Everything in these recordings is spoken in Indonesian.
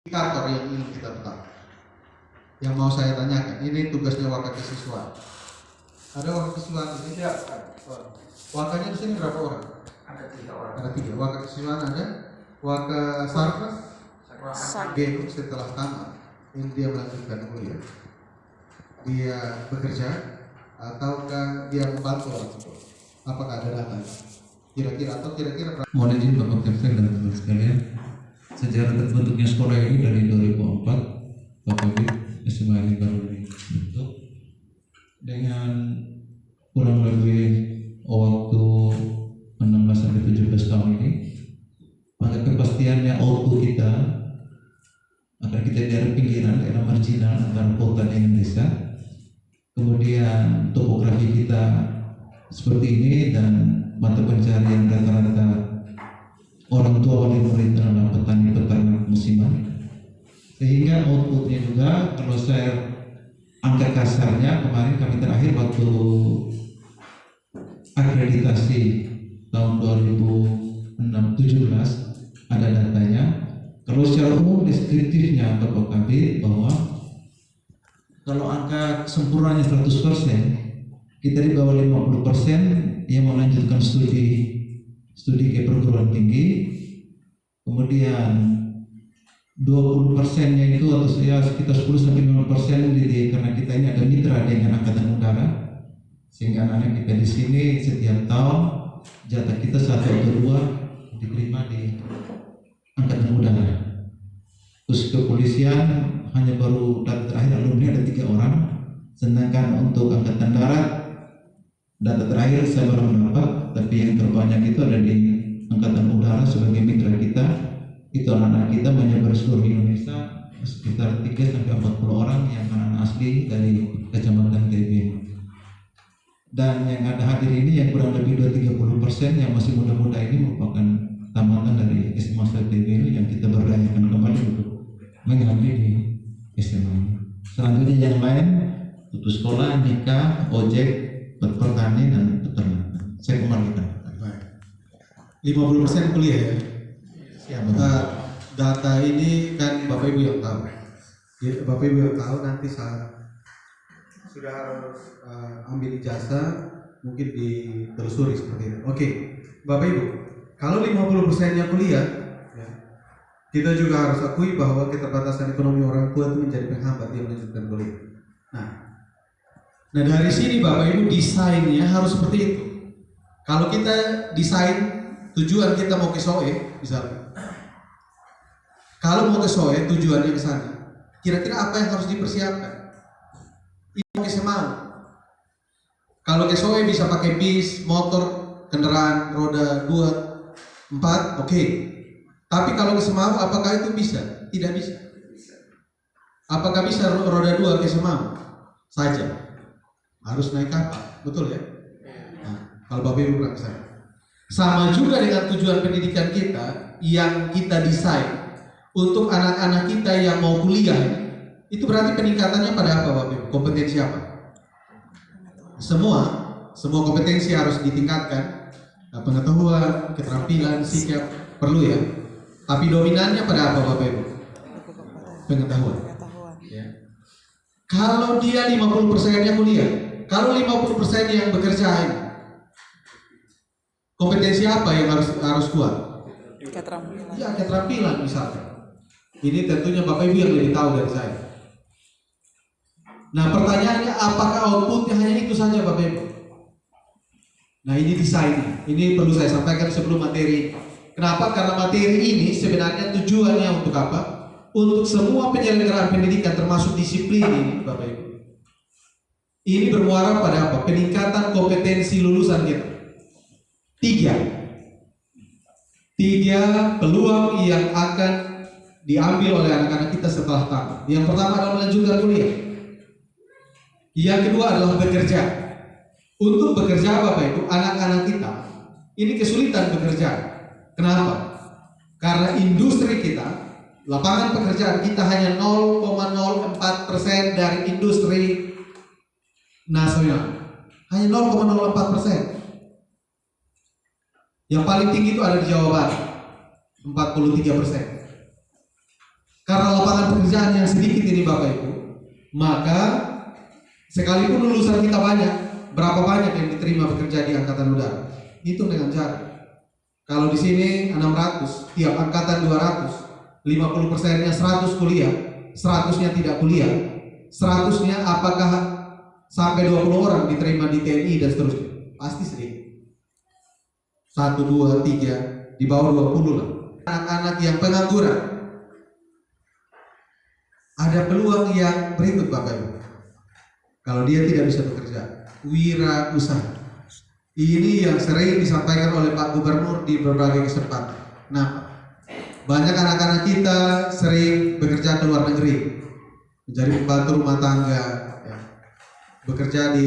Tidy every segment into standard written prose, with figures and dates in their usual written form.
indikator yang ingin kita tetap. Yang mau saya tanyakan, ini tugasnya wakil kesiswaan. Ada wakil kesiswaan di sini? Wakilnya di sini berapa orang? Ada 3 orang. Ada 3. Wakil kesiswaan ada. Wakil sarkas Geno setelah tamat, ini dia melanjutkan kuliah. Dia bekerja ataukah dia membantu orang tua? Apakah ada data? Kira-kira Mohon izin Bapak Kapten dan teman sekalian, sejarah terbentuknya sekolah ini dari 2004 Bapak Bib SMA ini baru dibentuk dengan kurang lebih waktu 16 sampai 17 tahun ini. Maka kepastiannya output kita agar kita daerah pinggiran, daerah marginal antara kota dengan desa. Kemudian topografi kita seperti ini dan mata pencarian rata-rata orang tua wali murid adalah petani peternak musiman, sehingga outputnya juga kalau saya angka kasarnya kemarin kami terakhir waktu akreditasi tahun 2017 ada datanya. Kalau secara umum deskriptifnya Bapak Kabir bahwa kalau angka sempurnanya 100%, kita di bawah 50% yang melanjutkan studi ke perguruan tinggi, kemudian 20%-nya itu atau ya sekitar 10-15% karena kita ini ada mitra dengan Angkatan Udara, sehingga anak-anak kita di sini setiap tahun jatah kita 1 atau 2 diterima di Angkatan Udara. Terus kepolisian hanya baru data terakhir alumni ada 3 orang, sedangkan untuk Angkatan Darat data terakhir saya baru mendapat, tapi yang terbanyak itu ada di Angkatan Udara sebagai mitra kita. Itu anak-anak kita menyebar seluruh Indonesia sekitar 3-40 orang yang anak asli dari Kecamatan TB. Dan yang ada hadir ini yang kurang lebih 2-30% yang masih muda-muda ini merupakan tamatan dari SMA TB ini yang kita berdayakan kembali untuk mengambil di SMA ini. Selanjutnya yang lain putus sekolah, nikah, ojek, bertani dan peternakan. Saya kembalikan. 50% kuliah ya? Ya, data ini kan Bapak Ibu yang tahu. Bapak Ibu yang tahu nanti saat sudah harus ambil ijazah mungkin ditelusuri seperti itu. Oke, Bapak Ibu, kalau 50%-nya kuliah, ya, kita juga harus akui bahwa keterbatasan ekonomi orang tua itu menjadi penghambat dia melanjutkan kuliah. Nah dari sini Bapak Ibu desainnya harus seperti itu. Kalau kita desain tujuan kita mau ke SOE misalnya, kalau mau ke SOE tujuannya ke sana, kira-kira apa yang harus dipersiapkan? Ini mau ke Semau. Kalau ke SOE bisa pakai bis, motor, kendaraan roda 2, 4, oke. Tapi kalau ke Semau apakah itu bisa? Tidak bisa. Apakah bisa roda 2 ke Semau saja? Harus naik kapal, betul ya? Nah, kalau Bapak Ibu pulang ke sana. Sama juga dengan tujuan pendidikan kita yang kita desain untuk anak-anak kita yang mau kuliah, itu berarti peningkatannya pada apa Bapak Ibu? Kompetensi apa? Semua kompetensi harus ditingkatkan. Pengetahuan, keterampilan, sikap perlu ya. Tapi dominannya pada apa Bapak Ibu? Pengetahuan. Ya. Kalau dia 50%-nya kuliah, kalau 50% yang bekerja ini, kompetensi apa yang harus kuat? Keterampilan. Ya, keterampilan misalnya. Ini tentunya Bapak Ibu yang lebih tahu dari saya. Nah pertanyaannya, apakah outputnya hanya itu saja Bapak Ibu? Nah ini desainnya. Ini perlu saya sampaikan sebelum materi. Kenapa? Karena materi ini sebenarnya tujuannya untuk apa? Untuk semua penyelenggaraan pendidikan termasuk disiplin ini Bapak Ibu. Ini bermuara pada apa? Peningkatan kompetensi lulusan kita. 3 peluang yang akan diambil oleh anak-anak kita setelah tamat. Yang pertama adalah melanjutkan kuliah. Yang kedua adalah bekerja. Untuk bekerja Bapak Ibu, anak-anak kita ini kesulitan bekerja. Kenapa? Karena industri kita, lapangan pekerjaan kita hanya 0,04% dari industri nasional. Hanya 0,04%. Yang paling tinggi itu ada di Jawa Barat, 43%. Karena lapangan pekerjaan yang sedikit ini Bapak Ibu, maka sekalipun lulusan kita banyak, berapa banyak yang diterima bekerja di Angkatan Udara? Hitung dengan jari. Kalau di sini 600, tiap angkatan 200, 50%-nya 100 kuliah, 100-nya tidak kuliah, 100-nya apakah sampai 20 orang diterima di TNI dan seterusnya? Pasti sedikit. 1, 2, 3, di bawah 20 lah. Anak-anak yang pengangguran, ada peluang yang berikut Bapak Ibu. Kalau dia tidak bisa bekerja, wira usaha. Ini yang sering disampaikan oleh Pak Gubernur di berbagai kesempatan. Nah, banyak anak-anak kita sering bekerja ke luar negeri, menjadi pembantu rumah tangga, ya, bekerja di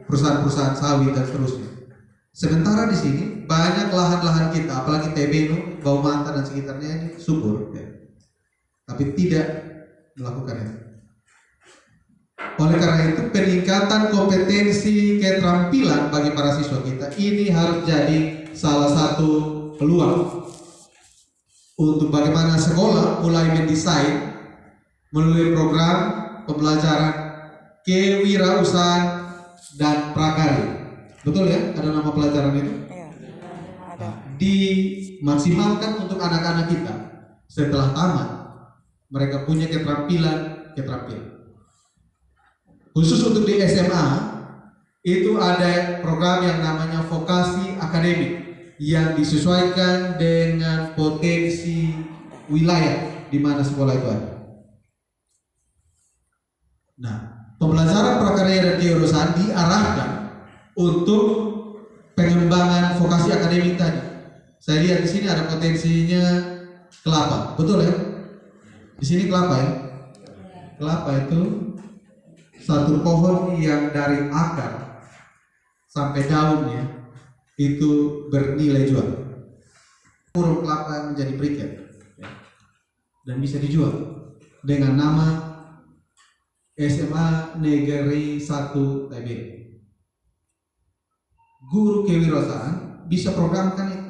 perusahaan-perusahaan sawit dan seterusnya. Sementara di sini banyak lahan-lahan kita, apalagi Tebenu, Baumanta dan sekitarnya ini subur, ya. Tapi tidak melakukan itu. Oleh karena itu peningkatan kompetensi keterampilan bagi para siswa kita ini harus jadi salah satu peluang untuk bagaimana sekolah mulai mendesain melalui program pembelajaran kewirausahaan dan prakarya. Betul ya? Ada nama pelajaran itu? Iya, ada. Dimaksimalkan untuk anak-anak kita setelah tamat mereka punya keterampilan. Khusus untuk di SMA itu ada program yang namanya vokasi akademik yang disesuaikan dengan potensi wilayah di mana sekolah itu ada. Nah, pembelajaran prakarya dan kewirausahaan diarahkan untuk pengembangan vokasi akademik tadi. Saya lihat di sini ada potensinya kelapa, betul ya? Di sini kelapa ya? Kelapa itu satu pohon yang dari akar sampai daunnya itu bernilai jual. Kurung kelapa menjadi briket dan bisa dijual dengan nama SMA Negeri 1 TB. Guru kewirausahaan bisa programkan itu.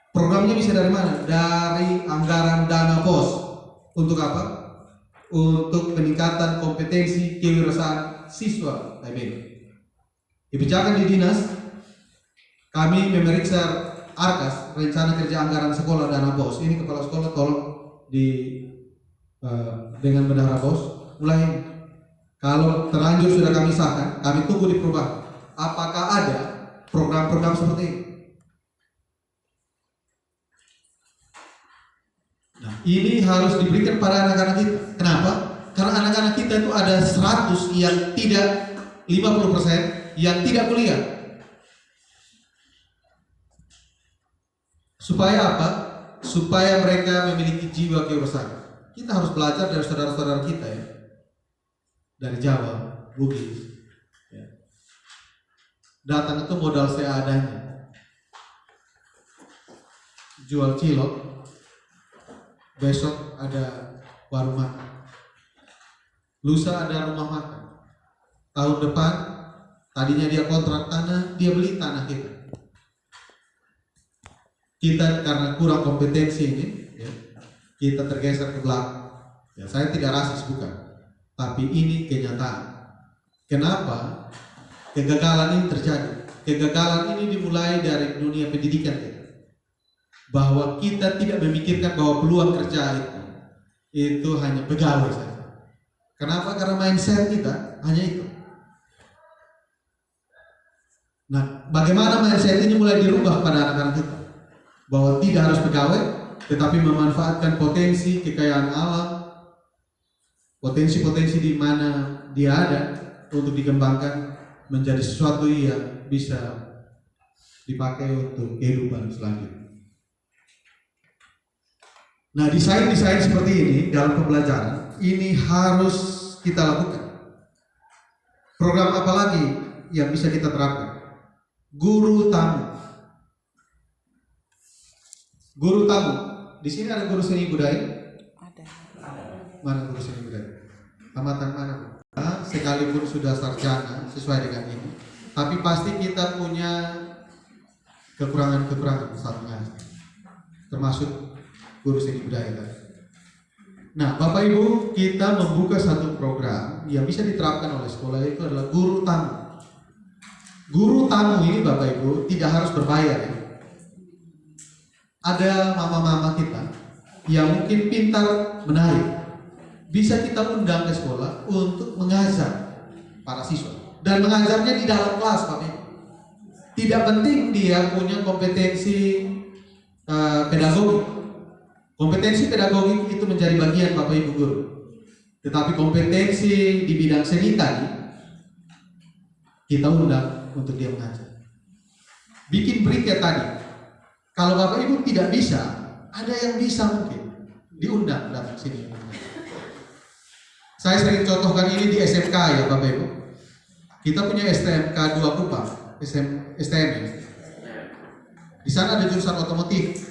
Programnya bisa dari mana? Dari anggaran dana POS. Untuk apa? Untuk peningkatan kompetensi kewirausahaan siswa TB. Dibacakan di dinas, kami memeriksa ARKAS, rencana kerja anggaran sekolah dana BOS. Ini kepala sekolah tolong dengan bendahara BOS mulai. Kalau terlanjur sudah kami sahkan, kami tunggu di perubahan. Apakah ada program-program seperti ini? Nah, ini harus diberikan pada anak-anak kita. Kenapa? Karena anak-anak kita itu ada 100 yang tidak, 50% yang tidak kuliah. Supaya apa? Supaya mereka memiliki jiwa kewirausahaan. Kita harus belajar dari saudara-saudara kita ya. Dari Jawa, Bugis. Ya. Datang itu modal seadanya. Jual cilok. Besok ada warung makan, lusa ada rumah makan, tahun depan tadinya dia kontrak tanah, dia beli tanah kita. Kita karena kurang kompetensi ini, ya, kita tergeser ke belakang. Ya, saya tidak rasis bukan, tapi ini kenyataan. Kenapa kegagalan ini terjadi? Kegagalan ini dimulai dari dunia pendidikan kita. Bahwa kita tidak memikirkan bahwa peluang kerja itu hanya pegawai saja. Kenapa? Karena mindset kita hanya itu. Nah, bagaimana mindset ini mulai dirubah pada anak-anak kita? Bahwa tidak harus pegawai, tetapi memanfaatkan potensi kekayaan alam, potensi-potensi di mana dia ada untuk dikembangkan menjadi sesuatu yang bisa dipakai untuk kehidupan selanjutnya. Nah, desain-desain seperti ini dalam pembelajaran ini harus kita lakukan. Program apa lagi yang bisa kita terapkan? Guru tamu. Guru tamu. Di sini ada guru seni budaya? Ada. Mana guru seni budaya? Tamatan mana? Nah, sekalipun sudah sarjana sesuai dengan ini, tapi pasti kita punya kekurangan saat mengajar. Termasuk guru seni budaya tadi. Nah, Bapak Ibu, kita membuka satu program yang bisa diterapkan oleh sekolah, itu adalah guru tamu. Guru tamu ini Bapak Ibu tidak harus berbayar ya. Ada mama-mama kita yang mungkin pintar menari, bisa kita undang ke sekolah untuk mengajar para siswa. Dan mengajarnya di dalam kelas Bapak Ibu. Tidak penting dia punya kompetensi pedagogik. Kompetensi pedagogik itu menjadi bagian Bapak Ibu guru. Tetapi kompetensi di bidang seni tadi kita undang untuk dia mengajar. Bikin briket tadi. Kalau Bapak Ibu tidak bisa, ada yang bisa mungkin diundang datang sini. Saya sering contohkan ini di SMK ya Bapak Ibu. Kita punya STMK 2 Kupang, STM. Di sana ada jurusan otomotif.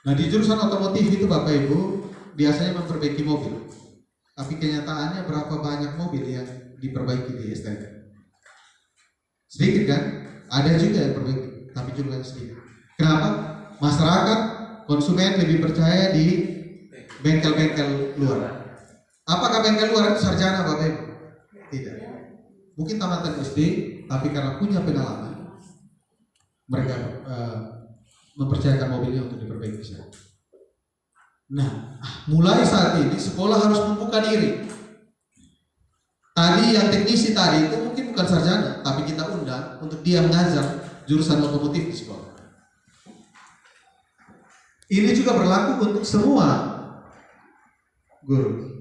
Nah di jurusan otomotif itu Bapak Ibu biasanya memperbaiki mobil. Tapi kenyataannya berapa banyak mobil yang diperbaiki di STM? Sedikit kan? Ada juga yang perbaiki, tapi jumlahnya sedikit. Kenapa? Masyarakat, konsumen lebih percaya di bengkel-bengkel luar. Apakah bengkel luar itu sarjana Bapak Ibu? Tidak. Mungkin tamatan SD, tapi karena punya pengalaman, mereka mempercayakan mobilnya untuk diperbaiki. Nah, mulai saat ini sekolah harus membuka diri. Tadi yang teknisi tadi itu mungkin bukan sarjana, tapi kita undang untuk dia mengajar jurusan otomotif di sekolah. Ini juga berlaku untuk semua guru.